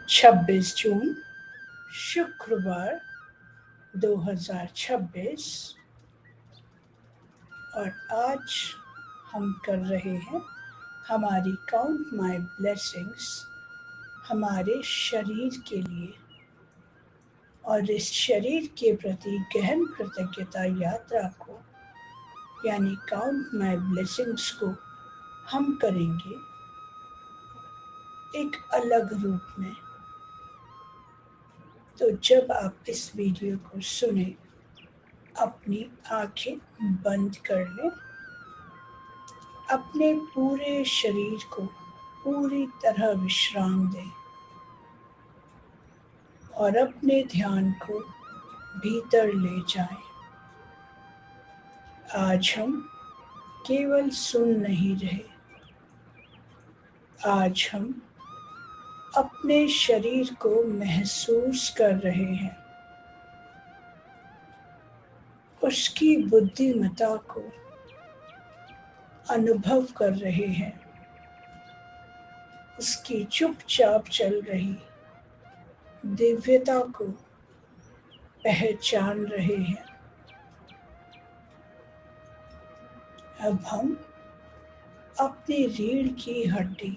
26 जून शुक्रवार 2026 और आज हम कर रहे हैं हमारी काउंट माई ब्लेसिंग्स हमारे शरीर के लिए और इस शरीर के प्रति गहन कृतज्ञता यात्रा को यानी काउंट माई ब्लेसिंग्स को हम करेंगे एक अलग रूप में। तो जब आप इस वीडियो को सुने अपनी आंखें बंद कर लें, अपने पूरे शरीर को पूरी तरह विश्राम दें और अपने ध्यान को भीतर ले जाएं। आज हम केवल सुन नहीं रहे, आज हम अपने शरीर को महसूस कर रहे हैं, उसकी बुद्धिमत्ता को अनुभव कर रहे हैं, उसकी चुपचाप चल रही दिव्यता को पहचान रहे हैं। अब हम अपनी रीढ़ की हड्डी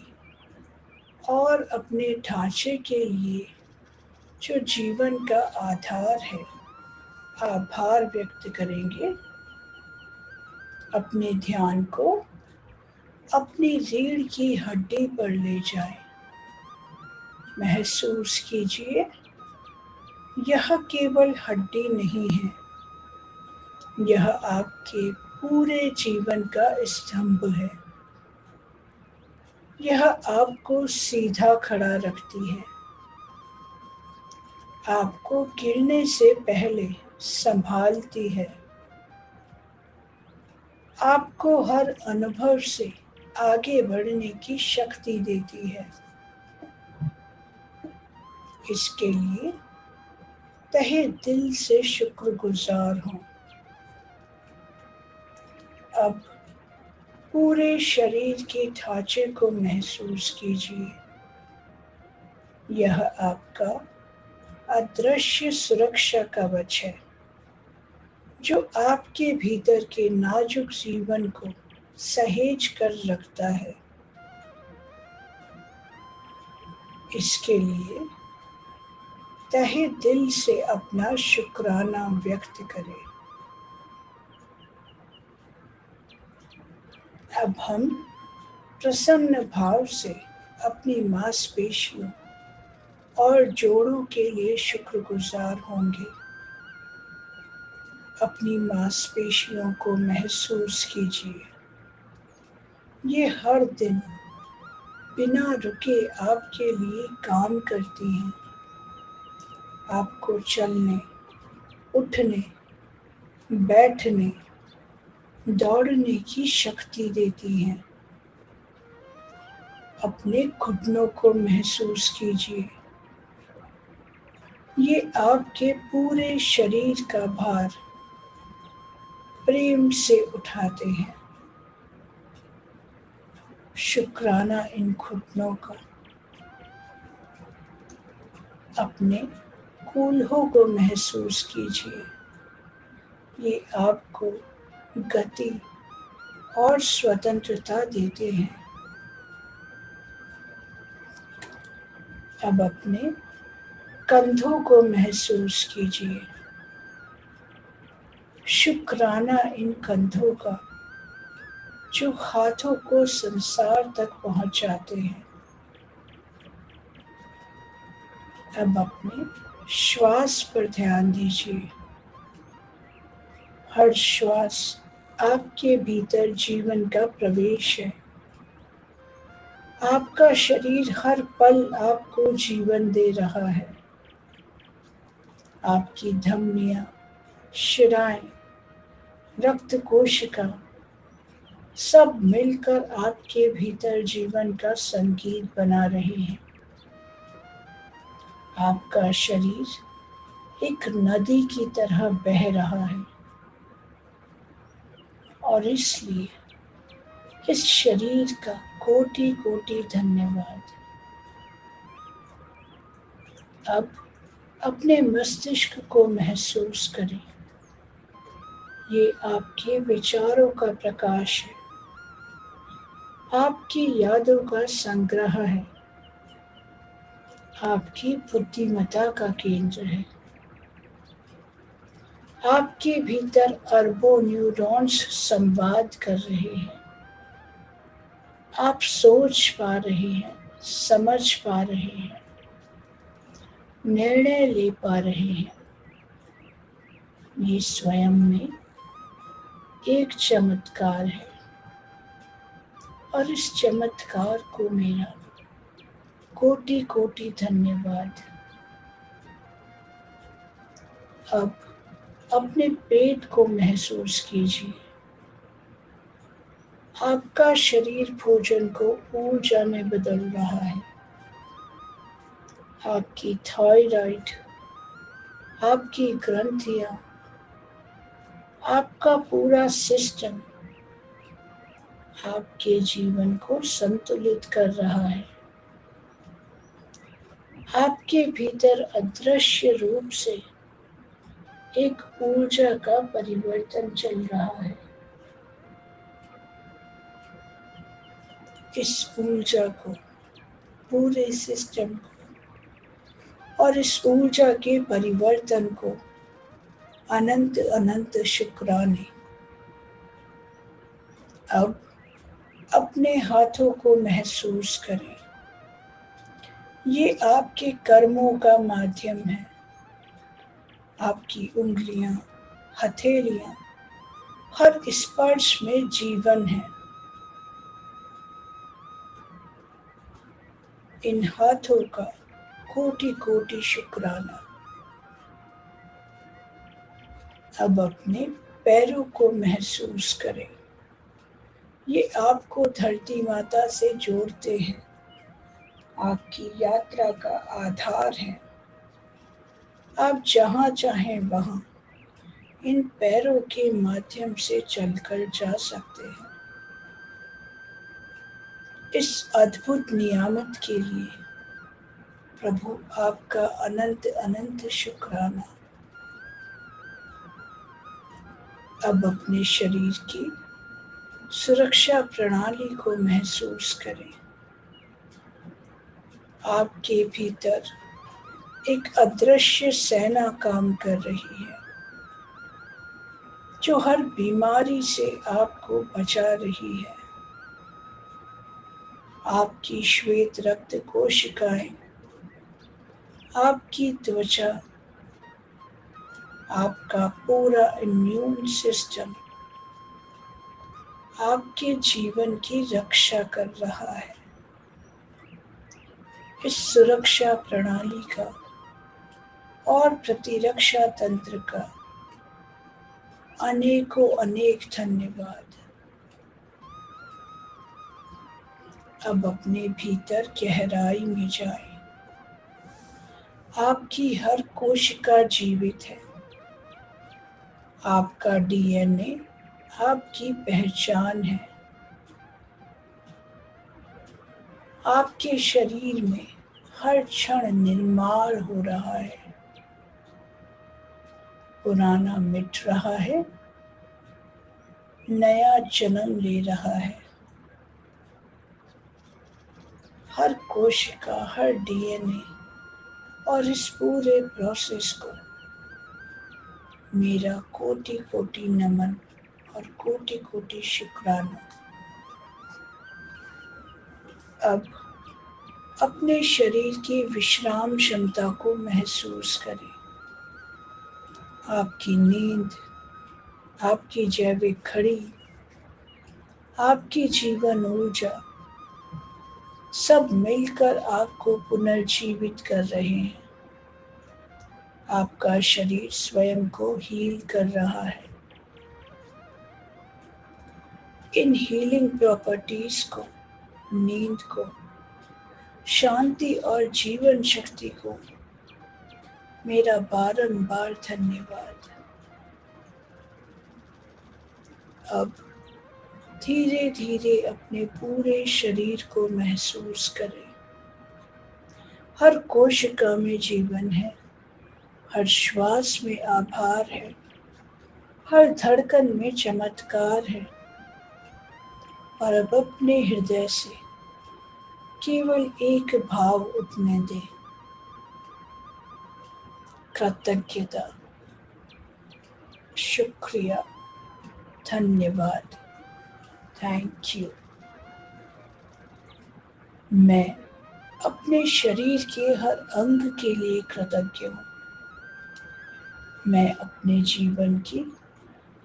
और अपने ढांचे के लिए जो जीवन का आधार है आभार व्यक्त करेंगे। अपने ध्यान को अपनी रीढ़ की हड्डी पर ले जाएं। महसूस कीजिए यह केवल हड्डी नहीं है, यह आपके पूरे जीवन का स्तंभ है। यह आपको सीधा खड़ा रखती है, आपको गिरने से पहले संभालती है, आपको हर अनुभव से आगे बढ़ने की शक्ति देती है। इसके लिए तहे दिल से शुक्रगुजार हों। अब पूरे शरीर के ढांचे को महसूस कीजिए। यह आपका अदृश्य सुरक्षा कवच है जो आपके भीतर के नाजुक जीवन को सहेज कर रखता है। इसके लिए तहे दिल से अपना शुक्राना व्यक्त करें। अब हम प्रसन्न भाव से अपनी मांसपेशियों और जोड़ों के लिए शुक्रगुजार होंगे। अपनी मांसपेशियों को महसूस कीजिए, ये हर दिन बिना रुके आपके लिए काम करती हैं। आपको चलने, उठने, बैठने, दौड़ने की शक्ति देती हैं। अपने घुटनों को महसूस कीजिए, ये आपके पूरे शरीर का भार प्रेम से उठाते हैं। शुक्राना इन घुटनों का। अपने कूल्हों को महसूस कीजिए, ये आपको गति और स्वतंत्रता देते हैं। अब अपने कंधों को महसूस कीजिए। शुक्राना इन कंधों का जो हाथों को संसार तक पहुंचाते हैं। अब अपने श्वास पर ध्यान दीजिए। हर श्वास आपके भीतर जीवन का प्रवेश है। आपका शरीर हर पल आपको जीवन दे रहा है। आपकी धमनियां, शिराएं, रक्त कोशिका सब मिलकर आपके भीतर जीवन का संगीत बना रहे हैं। आपका शरीर एक नदी की तरह बह रहा है और इसलिए इस शरीर का कोटि कोटि धन्यवाद। अब अपने मस्तिष्क को महसूस करें। ये आपके विचारों का प्रकाश है, आपकी यादों का संग्रह है, आपकी बुद्धिमत्ता का केंद्र है। आपके भीतर अरबों न्यूरॉन्स संवाद कर रहे हैं। आप सोच पा रहे हैं, समझ पा रहे हैं, निर्णय ले पा रहे हैं। ये स्वयं में एक चमत्कार है और इस चमत्कार को मेरा कोटि कोटि धन्यवाद। अब अपने पेट को महसूस कीजिए। आपका शरीर भोजन को ऊर्जा में बदल रहा है। आपकी थायराइड, आपकी ग्रंथियां, आपका पूरा सिस्टम आपके जीवन को संतुलित कर रहा है। आपके भीतर अदृश्य रूप से एक ऊर्जा का परिवर्तन चल रहा है। इस ऊर्जा को, पूरे सिस्टम को और इस ऊर्जा के परिवर्तन को अनंत अनंत शुक्राने। अब अपने हाथों को महसूस करें। ये आपके कर्मों का माध्यम है। आपकी उंगलियां, हथेलियां, हर स्पर्श में जीवन है। इन हाथों का कोटि कोटि शुक्राना। अब अपने पैरों को महसूस करें। ये आपको धरती माता से जोड़ते हैं, आपकी यात्रा का आधार है। आप जहाँ चाहें वहाँ इन पैरों के माध्यम से चलकर जा सकते हैं। इस अद्भुत नियामत के लिए प्रभु आपका अनंत अनंत शुक्राना। अब अपने शरीर की सुरक्षा प्रणाली को महसूस करें। आपके भीतर एक अदृश्य सेना काम कर रही है, जो हर बीमारी से आपको बचा रही है। आपकी श्वेत रक्त कोशिकाएं, आपकी त्वचा, आपका पूरा इम्यून सिस्टम आपके जीवन की रक्षा कर रहा है। इस सुरक्षा प्रणाली का और प्रतिरक्षा तंत्र का अनेकों अनेक धन्यवाद। अब अपने भीतर गहराई में जाएं। आपकी हर कोशिका जीवित है। आपका डीएनए आपकी पहचान है। आपके शरीर में हर क्षण निर्माण हो रहा है। पुराना मिट रहा है, नया जन्म ले रहा है। हर कोशिका, हर डीएनए और इस पूरे प्रोसेस को मेरा कोटि कोटि नमन और कोटि कोटि शुक्राना। अब अपने शरीर की विश्राम क्षमता को महसूस करें। आपकी नींद, आपकी जैविक घड़ी, आपकी जीवन ऊर्जा सब मिलकर आपको पुनर्जीवित कर रहे हैं। आपका शरीर स्वयं को हील कर रहा है। इन हीलिंग प्रॉपर्टीज को, नींद को, शांति और जीवन शक्ति को मेरा बारंबार धन्यवाद। अब धीरे धीरे अपने पूरे शरीर को महसूस करें। हर कोशिका में जीवन है, हर श्वास में आभार है, हर धड़कन में चमत्कार है। और अब अपने हृदय से केवल एक भाव उठने दे, कृतज्ञता, शुक्रिया, धन्यवाद, थैंक यू। मैं अपने शरीर के हर अंग के लिए कृतज्ञ हूँ। मैं अपने जीवन की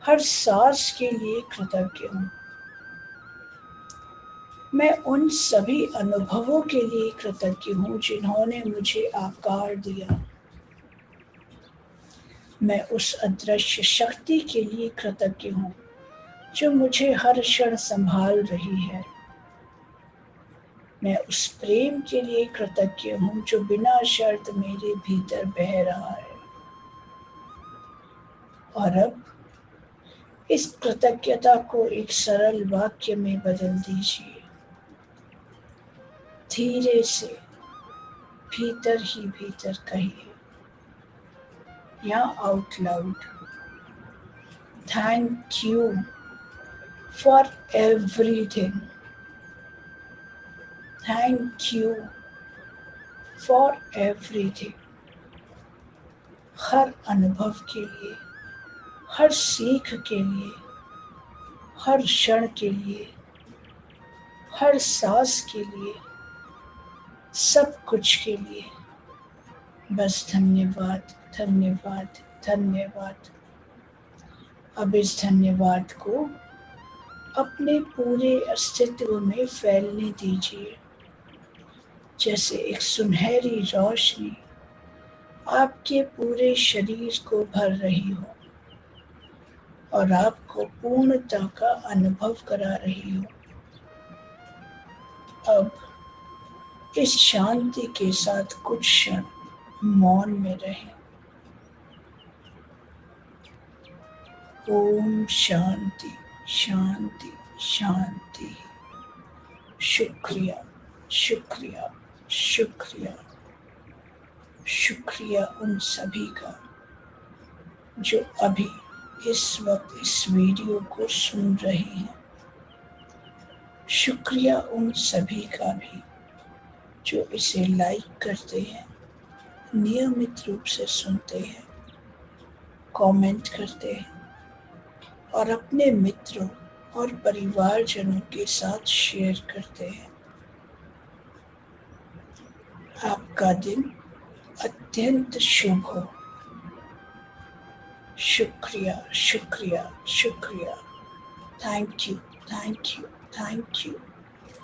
हर सांस के लिए कृतज्ञ हूँ। मैं उन सभी अनुभवों के लिए कृतज्ञ हूँ जिन्होंने मुझे आकार दिया। मैं उस अदृश्य शक्ति के लिए कृतज्ञ हूँ जो मुझे हर क्षण संभाल रही है। मैं उस प्रेम के लिए कृतज्ञ हूँ जो बिना शर्त मेरे भीतर बह रहा है। और अब इस कृतज्ञता को एक सरल वाक्य में बदल दीजिए। धीरे से भीतर ही भीतर कहिए या out loud, thank you for everything, thank you for everything. हर अनुभव के लिए, हर सीख के लिए, हर क्षण के लिए, हर सांस के लिए, सब कुछ के लिए बस धन्यवाद, धन्यवाद, धन्यवाद। अब इस धन्यवाद को अपने पूरे अस्तित्व में फैलने दीजिए, जैसे एक सुनहरी रोशनी आपके पूरे शरीर को भर रही हो और आपको पूर्णता का अनुभव करा रही हो। अब इस शांति के साथ कुछ क्षण मौन में रहें। ओम शांति, शांति, शांति। शुक्रिया, शुक्रिया, शुक्रिया, शुक्रिया उन सभी का जो अभी इस वक्त इस वीडियो को सुन रहे हैं। शुक्रिया उन सभी का भी जो इसे लाइक करते हैं, नियमित रूप से सुनते हैं, कमेंट करते हैं और अपने मित्रों और परिवारजनों के साथ शेयर करते हैं। आपका दिन अत्यंत शुभ हो। शुक्रिया, शुक्रिया, शुक्रिया। Thank you, thank you, thank you.